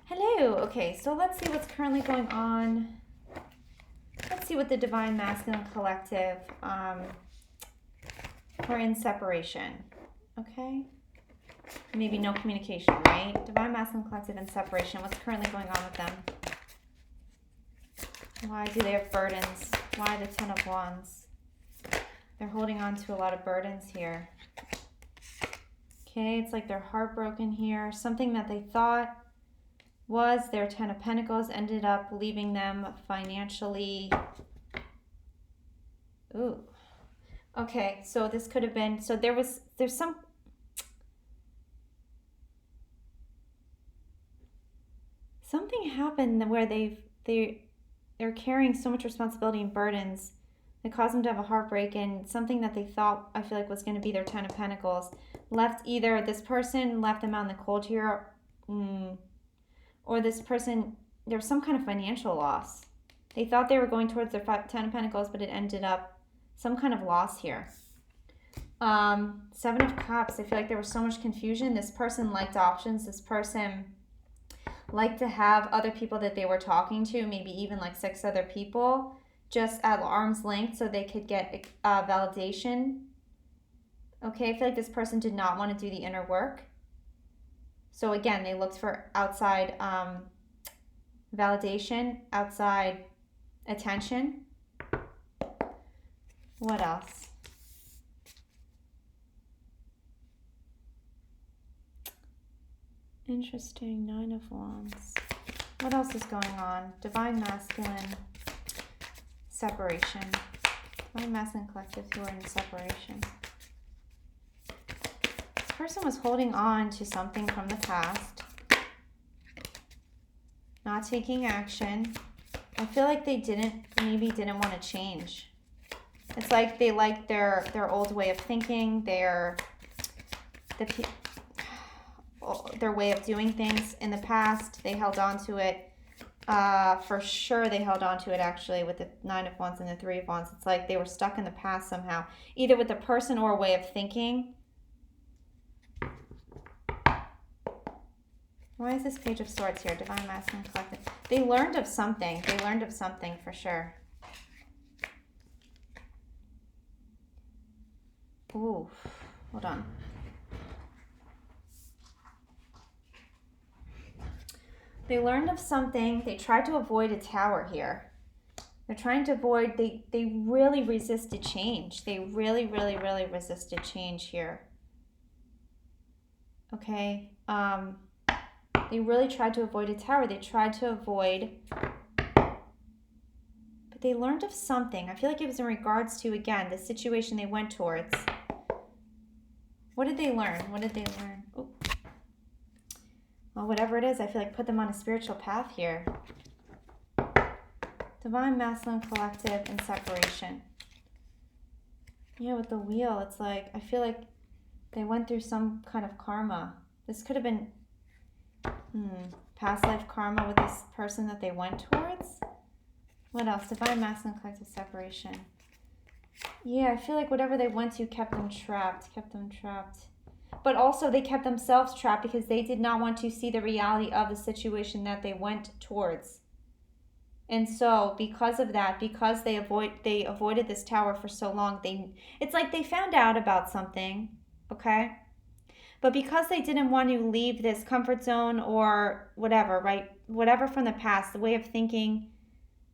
Hello. Okay, so let's see what's currently going on. Let's see what the Divine Masculine Collective are in separation. Okay? Maybe no communication, right? Divine Masculine Collective in separation. What's currently going on with them? Why do they have burdens? Why the Ten of Wands? They're holding on to a lot of burdens here. Okay, it's like they're heartbroken here. Something that they thought was their Ten of Pentacles ended up leaving them financially. Ooh. Okay, so this could have been, so there's something happened where they're carrying so much responsibility and burdens that caused them to have a heartbreak, and something that they thought, I feel like, was going to be their Ten of Pentacles left. Either this person left them out in the cold here, or this person, there was some kind of financial loss. They thought they were going towards their Ten of Pentacles, but it ended up some kind of loss here. Seven of Cups. I feel like there was so much confusion. This person liked options. This person liked to have other people that they were talking to, maybe even like 6 other people, just at arm's length so they could get validation. Okay, I feel like this person did not want to do the inner work. So again, they looked for outside validation, outside attention. What else? Interesting. 9 of Wands. What else is going on? Divine Masculine separation. Divine Masculine Collective who are in separation. This person was holding on to something from the past, not taking action. I feel like they maybe didn't want to change. It's like they liked their old way of thinking, their way of doing things in the past. They held on to it. For sure they held on to it, actually, with the 9 of Wands and the 3 of Wands. It's like they were stuck in the past somehow, either with a person or a way of thinking. Why is this Page of Swords here? Divine Masculine Collective. They learned of something. They learned of something for sure. Ooh, hold on. They learned of something. They tried to avoid a tower here. They're trying to avoid, they really resisted change. They really, really, really resisted change here. Okay. They really tried to avoid a tower. They tried to avoid, but they learned of something. I feel like it was in regards to, again, the situation they went towards. What did they learn? What did they learn? Ooh. Well, whatever it is, I feel like put them on a spiritual path here. Divine Masculine Collective in separation. Yeah, with the Wheel, it's like, I feel like they went through some kind of karma. This could have been past life karma with this person that they went towards. What else? Divine Masculine Collective separation. Yeah, I feel like whatever they went to kept them trapped. But also they kept themselves trapped because they did not want to see the reality of the situation that they went towards. And so because of that, because they avoided this tower for so long, it's like they found out about something, okay? But because they didn't want to leave this comfort zone or whatever, right? Whatever from the past, the way of thinking,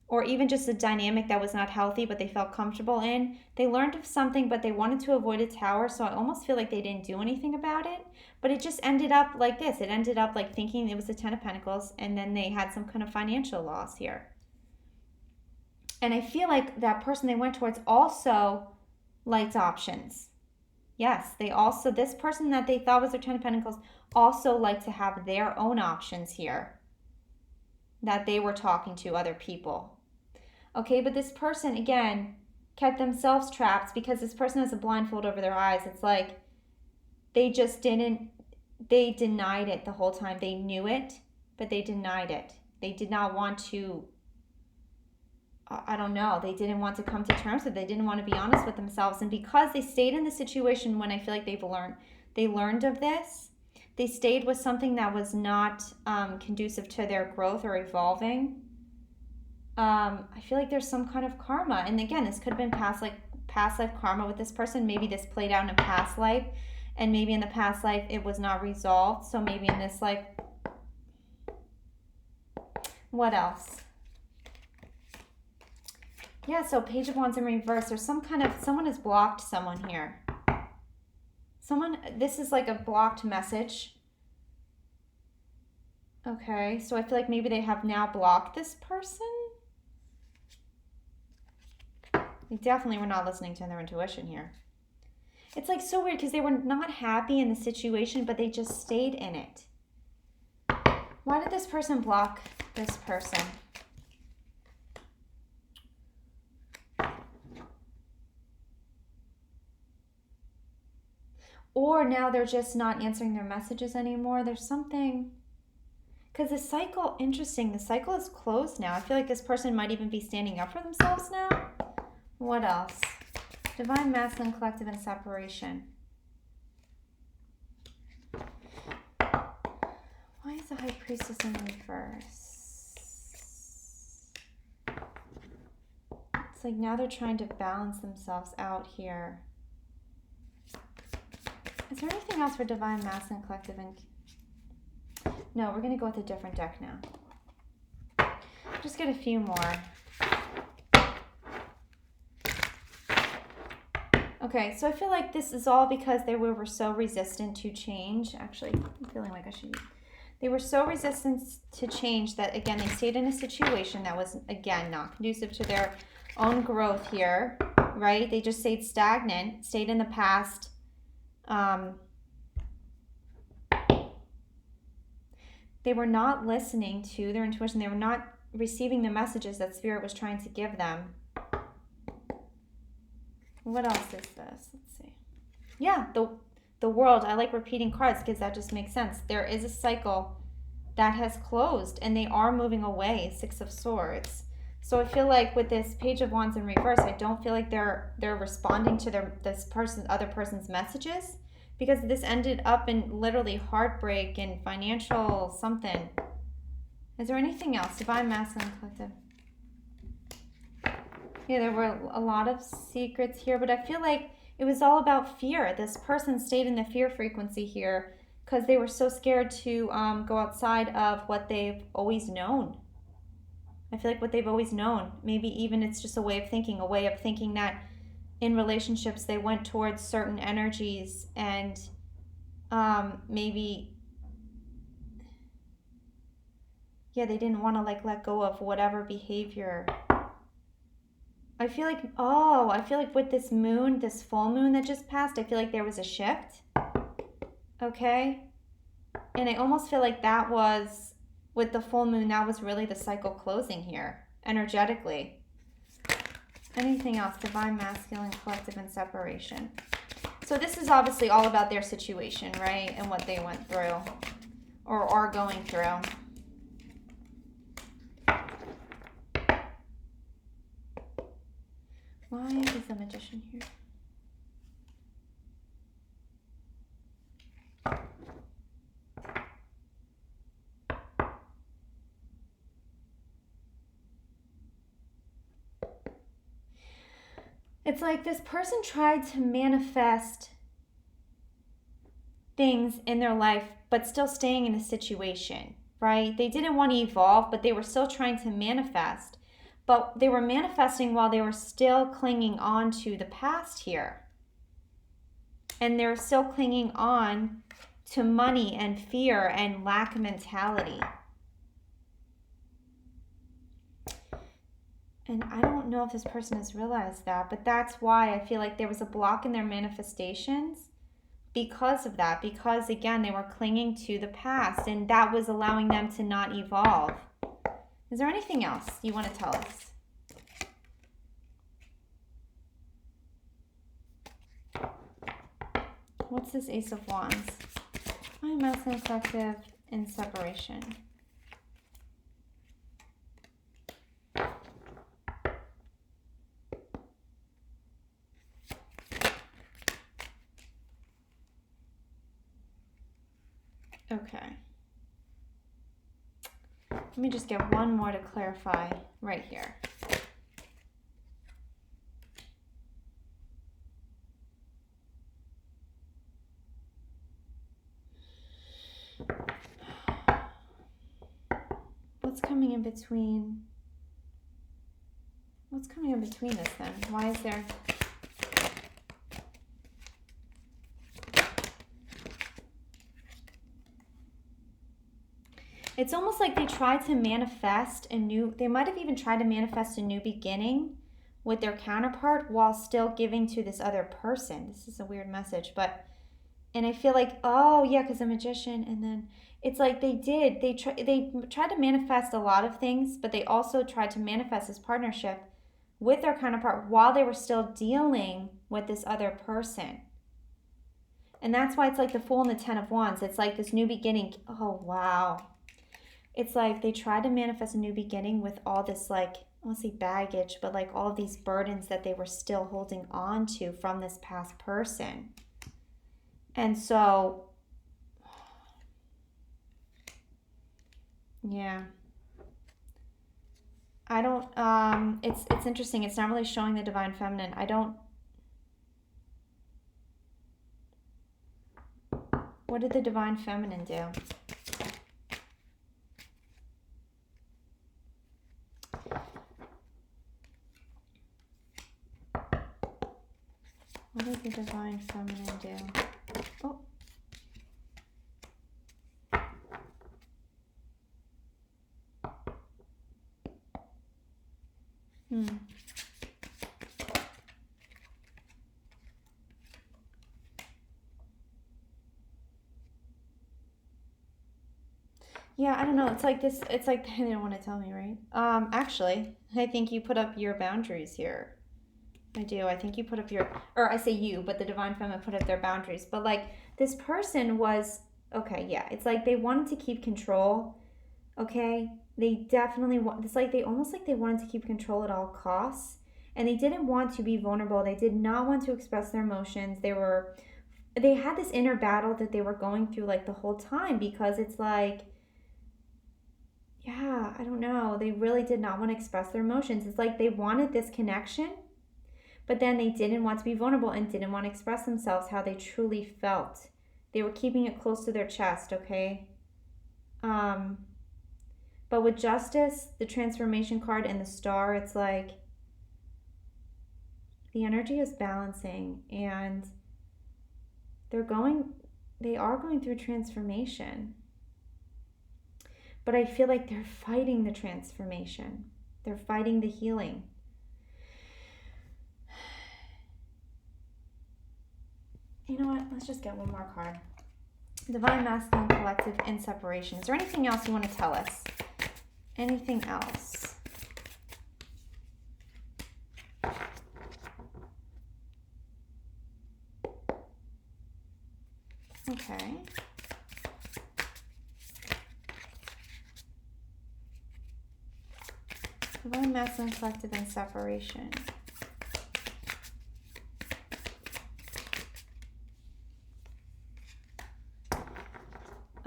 or even just a dynamic that was not healthy, but they felt comfortable in. They learned of something, but they wanted to avoid a tower, so I almost feel like they didn't do anything about it. But it just ended up like this. It ended up like thinking it was the 10 of Pentacles, and then they had some kind of financial loss here. And I feel like that person they went towards also liked options. Yes, this person that they thought was their 10 of Pentacles also liked to have their own options here that they were talking to other people. Okay, but this person, again, kept themselves trapped because this person has a blindfold over their eyes. It's like they denied it the whole time. They knew it, but they denied it. They did not want to, I don't know, they didn't want to come to terms with it. They didn't want to be honest with themselves. And because they stayed in the situation when I feel like they learned of this, They stayed with something that was not conducive to their growth or evolving. I feel like there's some kind of karma. And again, this could have been past life karma with this person. Maybe this played out in a past life, and maybe in the past life it was not resolved. So maybe in this life, what else? Yeah, so Page of Wands in reverse. There's someone has blocked someone here. This is like a blocked message. Okay, so I feel like maybe they have now blocked this person. They definitely were not listening to their intuition here. It's like so weird because they were not happy in the situation, but they just stayed in it. Why did this person block this person? Or now they're just not answering their messages anymore. There's something... Because the cycle, interesting, the cycle is closed now. I feel like this person might even be standing up for themselves now. What else? Divine Masculine, Collective, and Separation. Why is the High Priestess in reverse? It's like now they're trying to balance themselves out here. Is there anything else for Divine Masculine, Collective, and... No, we're going to go with a different deck now. Just get a few more. Okay, so I feel like this is all because they were so resistant to change. Actually, I'm feeling like I should... They were so resistant to change that, again, they stayed in a situation that was, again, not conducive to their own growth here, right? They just stayed stagnant, stayed in the past. They were not listening to their intuition. They were not receiving the messages that Spirit was trying to give them. What else is this? Let's see. Yeah, the world. I like repeating cards because that just makes sense. There is a cycle that has closed and they are moving away. Six of Swords. So I feel like with this Page of Wands in reverse, I don't feel like they're responding to other person's messages, because this ended up in literally heartbreak and financial something. Is there anything else? Divine Masculine, Collective. Yeah, there were a lot of secrets here, but I feel like it was all about fear. This person stayed in the fear frequency here because they were so scared to go outside of what they've always known. I feel like what they've always known. Maybe even it's just a way of thinking that in relationships they went towards certain energies and maybe, yeah, they didn't want to like let go of whatever behavior. I feel like with this moon, this full moon that just passed, I feel like there was a shift. Okay? And I almost feel like that was, with the full moon, that was really the cycle closing here, energetically. Anything else? Divine Masculine, Collective, and Separation. So this is obviously all about their situation, right? And what they went through or are going through. Why is the Magician here? It's like this person tried to manifest things in their life, but still staying in a situation, right? They didn't want to evolve, but they were still trying to manifest. But they were manifesting while they were still clinging on to the past here. And they're still clinging on to money and fear and lack mentality. And I don't know if this person has realized that, but that's why I feel like there was a block in their manifestations because of that. Because, again, they were clinging to the past, and that was allowing them to not evolve. Is there anything else you want to tell us? What's this Ace of Wands? Divine Masculine, Collective, and Separation. Okay. Let me just get one more to clarify right here. What's coming in between? What's coming in between this then? Why is there... It's almost like they tried to manifest a new... They might have even tried to manifest a new beginning with their counterpart while still giving to this other person. This is a weird message, but... And I feel like, oh yeah, because a magician, and then it's like they tried to manifest a lot of things, but they also tried to manifest this partnership with their counterpart while they were still dealing with this other person. And that's why it's like the Fool and the Ten of Wands. It's like this new beginning. Oh, wow. It's like they tried to manifest a new beginning with all this, like, I won't say baggage, but like all of these burdens that they were still holding on to from this past person. And so, yeah. I don't, it's interesting. It's not really showing the Divine Feminine. What did the Divine Feminine do? What did the Divine Feminine do? Oh. Yeah, I don't know. It's like this, it's like they don't want to tell me, right? Actually, I think you put up your boundaries here. I do. I think you put up your, or I say you, but the Divine Feminine put up their boundaries. But like this person was, okay, yeah. It's like they wanted to keep control, okay? They definitely want, it's like they almost like they wanted to keep control at all costs. And they didn't want to be vulnerable. They did not want to express their emotions. They had this inner battle that they were going through like the whole time, because it's like, yeah, I don't know. They really did not want to express their emotions. It's like they wanted this connection, but then they didn't want to be vulnerable and didn't want to express themselves how they truly felt. They were keeping it close to their chest, okay? But with Justice, the transformation card, and the Star, it's like the energy is balancing, and they are going through transformation. But I feel like they're fighting the transformation. They're fighting the healing. You know what? Let's just get one more card. Divine Masculine Collective in separation. Is there anything else you want to tell us? Anything else? Okay. Divine Masculine Collective in separation.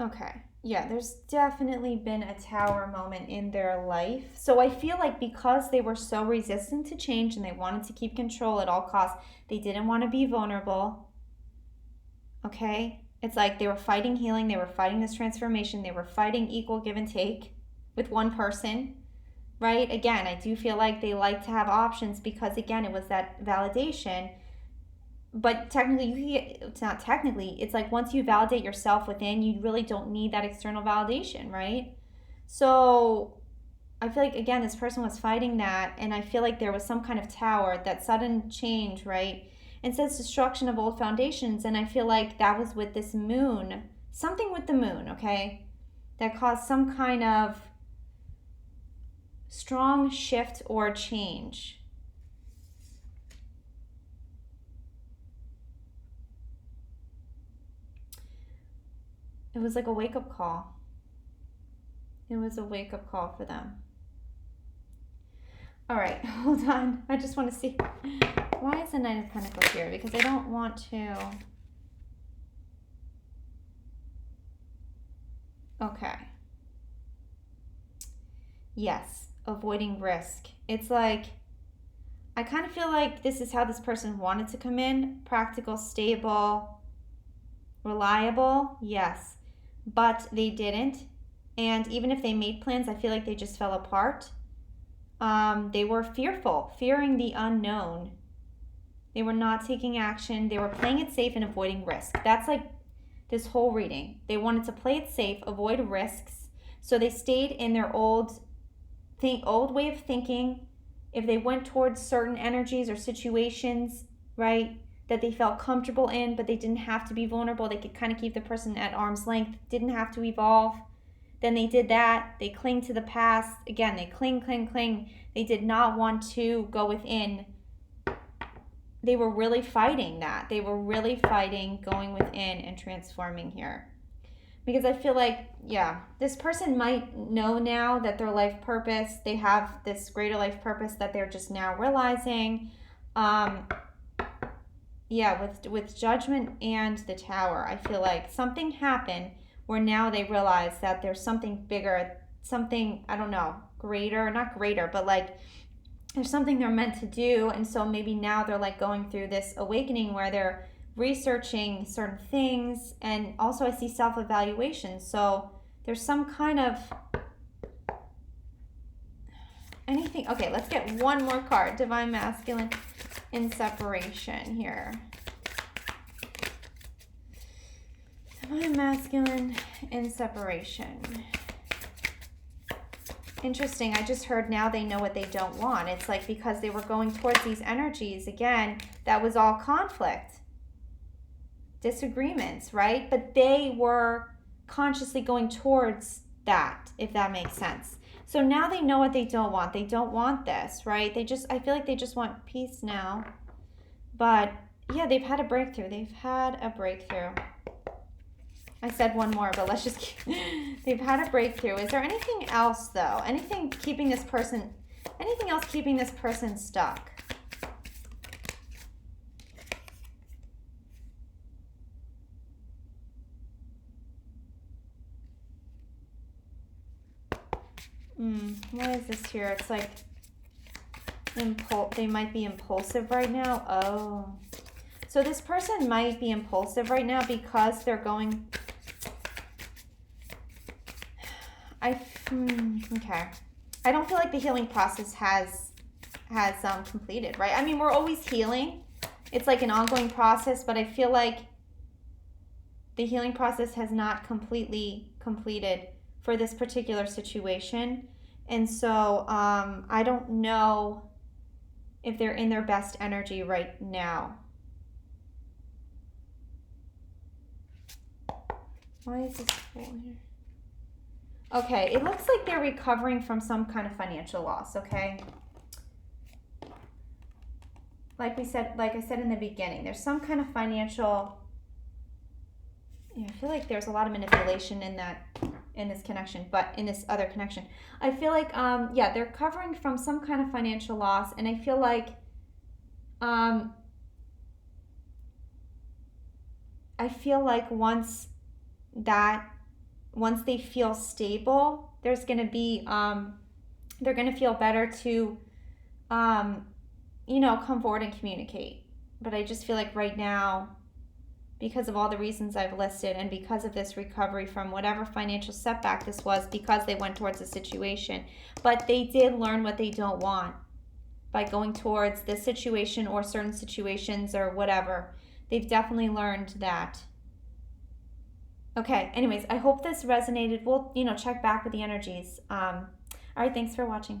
Okay. Yeah, there's definitely been a Tower moment in their life. So I feel like because they were so resistant to change and they wanted to keep control at all costs, they didn't want to be vulnerable. Okay? It's like they were fighting healing, they were fighting this transformation, they were fighting equal give and take with one person, right? Again, I do feel like they like to have options because, again, it was that validation. But technically, it's not technically, it's like once you validate yourself within, you really don't need that external validation, right? So I feel like, again, this person was fighting that, and I feel like there was some kind of tower, that sudden change, right? It says destruction of old foundations, and I feel like that was with this moon, something with the moon, okay? That caused some kind of strong shift or change. It was like a wake-up call. It was a wake-up call for them. All right, hold on. I just want to see. Why is the Knight of Pentacles here? Because I don't want to... Okay. Yes, avoiding risk. It's like, I kind of feel like this is how this person wanted to come in. Practical, stable, reliable, yes. But they didn't. And even if they made plans, I feel like they just fell apart. They were fearful, fearing the unknown. They were not taking action. They were playing it safe and avoiding risk. That's like this whole reading. They wanted to play it safe, avoid risks. So they stayed in their old way of thinking. If they went towards certain energies or situations, right, that they felt comfortable in, but they didn't have to be vulnerable, they could kind of keep the person at arm's length, didn't have to evolve, then they did that. They cling to the past. Again, they cling. They did not want to go within. They were really fighting that. They were really fighting going within and transforming here. Because I feel like, yeah, this person might know now that their life purpose, they have this greater life purpose that they're just now realizing. With Judgment and the Tower, I feel like something happened where now they realize that there's something bigger, something, I don't know, greater, not greater, but like there's something they're meant to do. And so maybe now they're like going through this awakening where they're researching certain things. And also I see self-evaluation. So there's some kind of anything. Okay, let's get one more card. Divine Masculine in separation here. Divine Masculine in separation. Interesting. I just heard now they know what they don't want. It's like because they were going towards these energies, again, that was all conflict, disagreements, right? But they were consciously going towards that, if that makes sense. So now they know what they don't want. They don't want this, right? I feel like they just want peace now. But yeah, they've had a breakthrough. I said one more, but let's just keep, they've had a breakthrough. Is there anything else though? Anything else keeping this person stuck? What is this here? It's like they might be impulsive right now. Oh. So this person might be impulsive right now because they're going. Okay. I don't feel like the healing process has completed, right? I mean, we're always healing. It's like an ongoing process, but I feel like the healing process has not completely completed for this particular situation. And so I don't know if they're in their best energy right now. Why is this full here? Okay, it looks like they're recovering from some kind of financial loss, okay? Like I said in the beginning, there's some kind of financial, I feel like there's a lot of manipulation in this connection, but in this other connection. I feel like, they're recovering from some kind of financial loss, and I feel like, once they feel stable, there's going to be, they're going to feel better to, come forward and communicate. But I just feel like right now, because of all the reasons I've listed and because of this recovery from whatever financial setback this was, because they went towards the situation, but they did learn what they don't want by going towards this situation or certain situations or whatever. They've definitely learned that. Okay, anyways, I hope this resonated. We'll, check back with the energies. All right, thanks for watching.